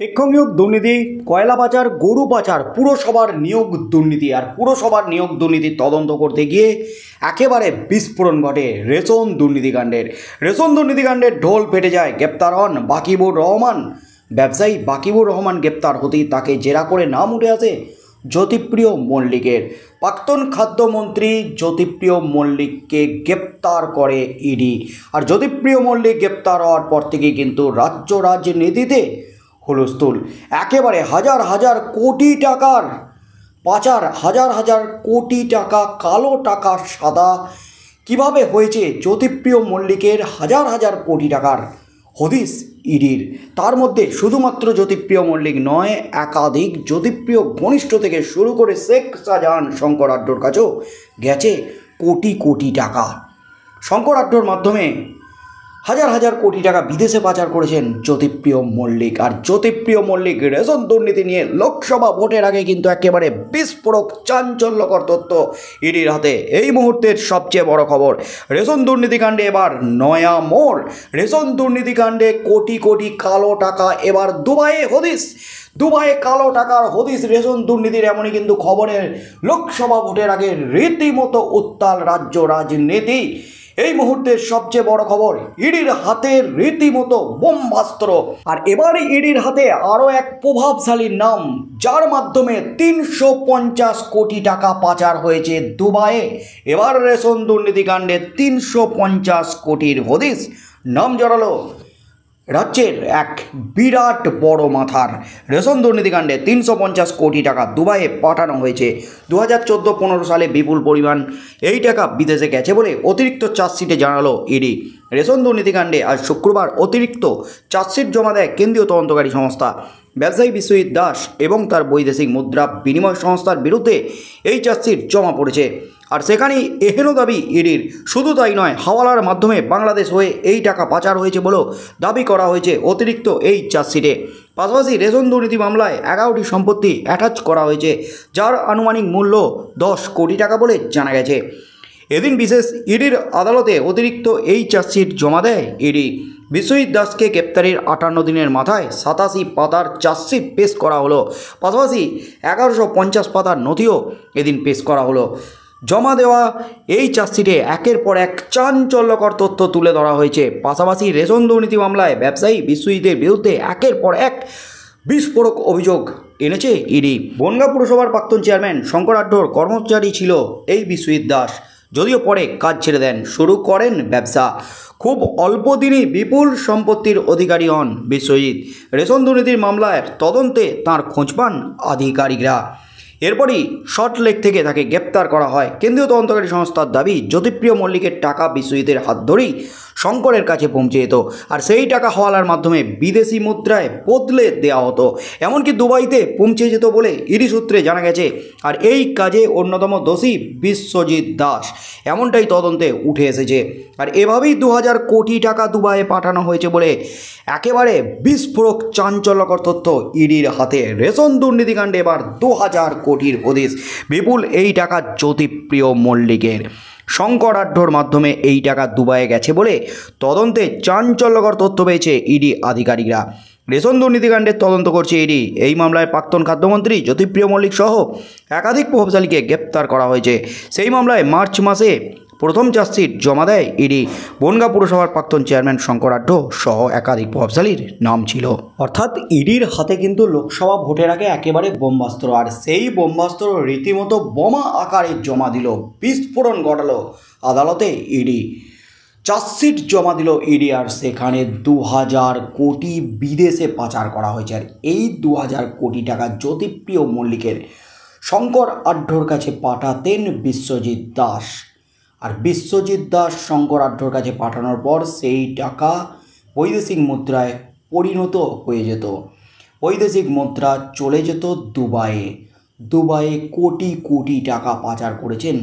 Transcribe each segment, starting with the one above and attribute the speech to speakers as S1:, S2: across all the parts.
S1: শিক্ষক নিয়োগ দুর্নীতি, কয়লা পাচার, গরু পাচার, পুরসভার নিয়োগ দুর্নীতি আর পুরসভার নিয়োগ দুর্নীতির তদন্ত করতে গিয়ে একেবারে বিস্ফোরণ ঘটে রেশন দুর্নীতিকাণ্ডের। রেশন দুর্নীতিকাণ্ডের ঢোল ফেটে যায়, গ্রেপ্তার হন বাকিবুর রহমান। ব্যবসায়ী বাকিবুর রহমান গ্রেপ্তার হতেই তাকে জেরা করে নাম উঠে আসে জ্যোতিপ্রিয় মল্লিকের। প্রাক্তন খাদ্যমন্ত্রী জ্যোতিপ্রিয় মল্লিককে গ্রেপ্তার করে ইডি। আর জ্যোতিপ্রিয় মল্লিক গ্রেপ্তার হওয়ার পর থেকে কিন্তু রাজ্য রাজনীতিতে হুলস্থুল। একেবারে হাজার হাজার কোটি টাকার পাচার, হাজার হাজার কোটি টাকা, কালো টাকা সাদা কিভাবে হয়েছে জ্যোতিপ্রিয় মল্লিকের হাজার হাজার কোটি টাকার হদিশ ইডির। তার মধ্যে শুধুমাত্র জ্যোতিপ্রিয় মল্লিক নয়, একাধিক জ্যোতিপ্রিয় ঘনিষ্ঠ থেকে শুরু করে শেখ শাহজাহান শঙ্কর আড্ডোর কাছেও গেছে কোটি কোটি টাকা। শঙ্কর আড্ডোর মাধ্যমে হাজার হাজার কোটি টাকা বিদেশে পাচার করেছেন জ্যোতিপ্রিয় মল্লিক। আর জ্যোতিপ্রিয় মল্লিক রেশন দুর্নীতি নিয়ে লোকসভা ভোটের আগে কিন্তু একেবারে বিস্ফোরক চাঞ্চল্যকর তথ্য ইডির হাতে। এই মুহূর্তের সবচেয়ে বড় খবর, রেশন দুর্নীতিকাণ্ডে এবার নয়া মোড়। রেশন দুর্নীতিকাণ্ডে কোটি কোটি কালো টাকা এবার দুবাইয়ে হদিশ। দুবাইয়ে কালো টাকার হদিশ রেশন দুর্নীতির, এমনই কিন্তু খবরের লোকসভা ভোটের আগে রীতিমতো উত্তাল রাজ্য রাজনীতি। এই মুহূর্তের সবচেয়ে বড় খবর, ইডির হাতে রীতিমতো বোমাস্ত্র। আর এবার ইডির হাতে আরও এক প্রভাবশালীর নাম, যার মাধ্যমে 350 কোটি টাকা পাচার হয়েছে দুবাইয়ে। এবার রেশন দুর্নীতিকাণ্ডে 350 কোটির হদিশ নাম জড়ালো রাজ্যের এক বিরাট বড় মাথার। রেশন দুর্নীতিকাণ্ডে 350 কোটি টাকা দুবাইয়ে পাঠানো হয়েছে। 2014-15 সালে বিপুল পরিমাণ এই টাকা বিদেশে গেছে বলে অতিরিক্ত চার্জশিটে জানালো ইডি। রেশন দুর্নীতিকাণ্ডে আজ শুক্রবার অতিরিক্ত চার্জশিট জমা দেয় কেন্দ্রীয় তদন্তকারী সংস্থা। ব্যবসায়ী বিশ্বজিৎ দাস এবং তার বৈদেশিক মুদ্রা বিনিময় সংস্থার বিরুদ্ধে এই চার্জশিট জমা পড়েছে। আর সেখানেই এহেন দাবি ইডির। শুধু তাই নয়, হাওয়ালার মাধ্যমে বাংলাদেশ হয়ে এই টাকা পাচার হয়েছে বলেও দাবি করা হয়েছে অতিরিক্ত এই চার্জশিটে। পাশাপাশি রেশন দুর্নীতি মামলায় 11টি সম্পত্তি অ্যাটাচ করা হয়েছে, যার আনুমানিক মূল্য 10 কোটি টাকা বলে জানা গেছে। এদিন বিশেষ ইডির আদালতে অতিরিক্ত এই চার্জশিট জমা দেয় ইডি। বিশ্বজিৎ দাসকে গ্রেপ্তারের 58 দিনের মাথায় 87 পাতার চার্জশিট পেশ করা হলো। পাশাপাশি 1150 পাতার নথিও এদিন পেশ করা হলো। জমা দেওয়া এই চার্জশিটে একের পর এক চাঞ্চল্যকর তথ্য তুলে ধরা হয়েছে। পাশাপাশি রেশন দুর্নীতি মামলায় ব্যবসায়ী বিশ্বজিতের বিরুদ্ধে একের পর এক বিস্ফোরক অভিযোগ এনেছে ইডি। বনগাঁ পুরসভার প্রাক্তন চেয়ারম্যান শঙ্কর আড্ডোর কর্মচারী ছিল এই বিশ্বজিৎ দাস, যদিও পরে কাজ ছেড়ে দেন, শুরু করেন ব্যবসা। খুব অল্প দিনই বিপুল সম্পত্তির অধিকারী হন বিশ্বজিৎ। রেশন দুর্নীতির মামলার তদন্তে তাঁর খোঁজ পান আধিকারিকরা। এরপরই সল্টলেক থেকে তাকে গ্রেপ্তার করা হয়। কেন্দ্রীয় তদন্তকারী সংস্থার দাবি, জ্যোতিপ্রিয় মল্লিকের টাকা বিশ্বজিতের হাত ধরেই শঙ্করের কাছে পৌঁছে যেত, আর সেই টাকা হাওয়ালার মাধ্যমে বিদেশি মুদ্রায় বদলে দেওয়া হতো, এমনকি দুবাইতে পৌঁছে যেত বলে ইডি সূত্রে জানা গেছে। আর এই কাজে অন্যতম দোষী বিশ্বজিৎ দাস, এমনটাই তদন্তে উঠে এসেছে। আর এভাবেই 2000 কোটি টাকা দুবাইয়ে পাঠানো হয়েছে বলে একেবারে বিস্ফোরক চাঞ্চল্যকর তথ্য ইডির হাতে। রেশন দুর্নীতিকাণ্ডে এবার 2000 কোটির হদিশ। বিপুল এই টাকা জ্যোতিপ্রিয় মল্লিকের। শঙ্কর আড্ডোর মাধ্যমে এই টাকা দুবাইয়ে গেছে বলে তদন্তে চাঞ্চল্যকর তথ্য পেয়েছে ইডি আধিকারিকরা। রেশন দুর্নীতিকাণ্ডের তদন্ত করছে ইডি। এই মামলায় প্রাক্তন খাদ্যমন্ত্রী জ্যোতিপ্রিয় মল্লিক সহ একাধিক প্রভাবশালীকে গ্রেপ্তার করা হয়েছে। সেই মামলায় মার্চ মাসে প্রথম চার্জশিট জমা দেয় ইডি। বনগাঁ পুরসভার প্রাক্তন চেয়ারম্যান শঙ্কর আড্ডো সহ একাধিক প্রভাবশালীর নাম ছিল। অর্থাৎ ইডির হাতে কিন্তু লোকসভা ভোটের আগে একেবারে বোমাস্ত্র, আর সেই বোমাস্ত্র রীতিমতো বোমা আকারে জমা দিল, বিস্ফোরণ ঘটালো আদালতে ইডি। চার্জশিট জমা দিল ইডি, আর সেখানে 2000 কোটি বিদেশে পাচার করা হয়েছে। আর এই 2000 কোটি টাকা জ্যোতিপ্রিয় মল্লিকের শঙ্কর আড্ডোর কাছে পাঠাতেন বিশ্বজিৎ দাস। আর বিশ্বজিৎ দাস শঙ্কর আড্ডোর কাছে পাঠানোর পর সেই টাকা বৈদেশিক মুদ্রায় পরিণত হয়ে যেত। বৈদেশিক মুদ্রা চলে যেত দুবাইয়ে। দুবাইয়ে কোটি কোটি টাকা পাচার করেছেন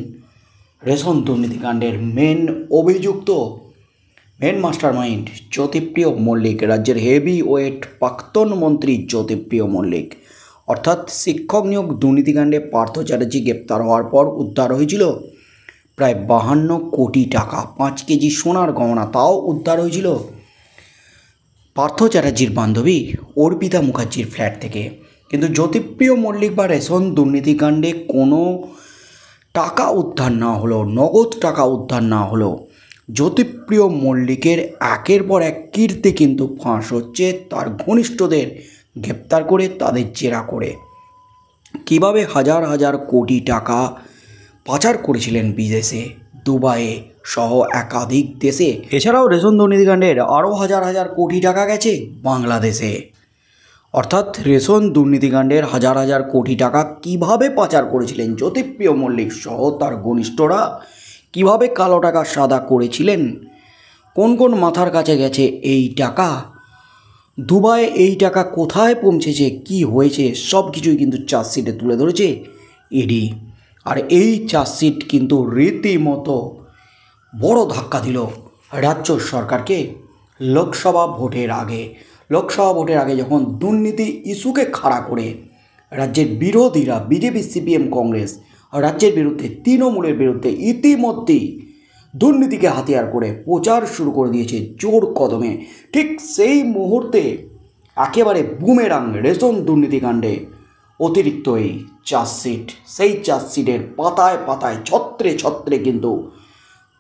S1: রেশন দুর্নীতিকাণ্ডের মেন অভিযুক্ত, মেন মাস্টারমাইন্ড জ্যোতিপ্রিয় মল্লিক, রাজ্যের হেভি ওয়েট প্রাক্তন মন্ত্রী জ্যোতিপ্রিয় মল্লিক। অর্থাৎ শিক্ষক নিয়োগ দুর্নীতিকাণ্ডে পার্থ চ্যাটার্জি গ্রেপ্তার হওয়ার পর উদ্ধার হয়েছিল প্রায় 52 কোটি টাকা, 5 কেজি সোনার গহনা, তাও উদ্ধার হয়েছিল পার্থ চ্যাটার্জির বান্ধবী অর্পিতা মুখার্জির ফ্ল্যাট থেকে। কিন্তু জ্যোতিপ্রিয় মল্লিক বা রেশন দুর্নীতিকাণ্ডে কোনো টাকা উদ্ধার না হলো, নগদ টাকা উদ্ধার না হলো, জ্যোতিপ্রিয় মল্লিকের একের পর এক কীর্তি কিন্তু ফাঁস হচ্ছে তার ঘনিষ্ঠদের গ্রেপ্তার করে, তাদের জেরা করে। কিভাবে হাজার হাজার কোটি টাকা পাচার করেছিলেন বিদেশে, দুবাইয়ে সহ একাধিক দেশে। এছাড়াও রেশন দুর্নীতিকাণ্ডের আরও হাজার হাজার কোটি টাকা গেছে বাংলাদেশে। অর্থাৎ রেশন দুর্নীতিকাণ্ডের হাজার হাজার কোটি টাকা কিভাবে পাচার করেছিলেন জ্যোতিপ্রিয় মল্লিক সহ তার ঘনিষ্ঠরা, কিভাবে কালো টাকা সাদা করেছিলেন, কোন কোন মাথার কাছে গেছে এই টাকা, দুবাইয়ে এই টাকা কোথায় পৌঁছেছে, কি হয়েছে, সব কিছুই কিন্তু চার্জশিটে তুলে ধরেছে ইডি। আর এই চার্জশিট কিন্তু রীতিমতো বড় ধাক্কা দিল রাজ্য সরকারকে। লোকসভা ভোটের আগে যখন দুর্নীতি ইস্যুকে খাড়া করে রাজ্যের বিরোধীরা বিজেপি, সিপিএম, কংগ্রেস রাজ্যের বিরুদ্ধে, তৃণমূলের বিরুদ্ধে ইতিমধ্যেই দুর্নীতিকে হাতিয়ার করে প্রচার শুরু করে দিয়েছে জোর কদমে, ঠিক সেই মুহূর্তে একেবারে বুমেরাং রেশন দুর্নীতিকাণ্ডে অতিরিক্ত এই চার্জশিট, সেই চার্জশিটের পাতায় পাতায় ছত্রে ছত্রে কিন্তু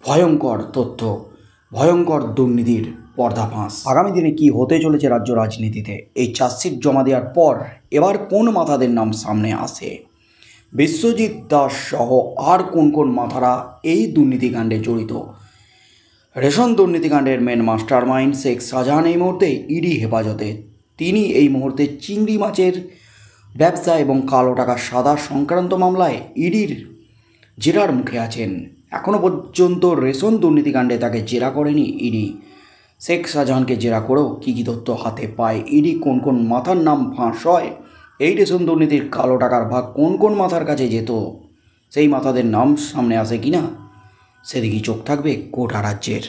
S1: ভয়ঙ্কর তথ্য, ভয়ঙ্কর দুর্নীতির পর্দাফাঁস। আগামী দিনে কি হতে চলেছে রাজ্য রাজনীতিতে এই চার্জশিট জমা দেওয়ার পর এবার কোন মাথাদের নাম সামনে আসে, বিশ্বজিৎ দাস সহ আর কোন কোন মাথারা এই দুর্নীতিকাণ্ডে জড়িত। রেশন দুর্নীতিকাণ্ডের main mastermind Sheikh Shahjahan এই মুহূর্তে ইডি হেফাজতে। তিনি এই মুহূর্তে চিংড়ি মাছের ব্যবসা এবং কালো টাকা সাদা সংক্রান্ত মামলায় ইডির জেরার মুখে আছেন। এখনও পর্যন্ত রেশন দুর্নীতিকাণ্ডে তাকে জেরা করেনি ইডি। শেখ শাহজাহানকে জেরা করেও কী কী তথ্য হাতে পায় ইডি, কোন কোন মাথার নাম ফাঁস হয়, এই রেশন দুর্নীতির কালো টাকার ভাগ কোন কোন মাথার কাছে যেত, সেই মাথাদের নাম সামনে আসে কিনা সেদিকেই চোখ থাকবে গোটা রাজ্যের।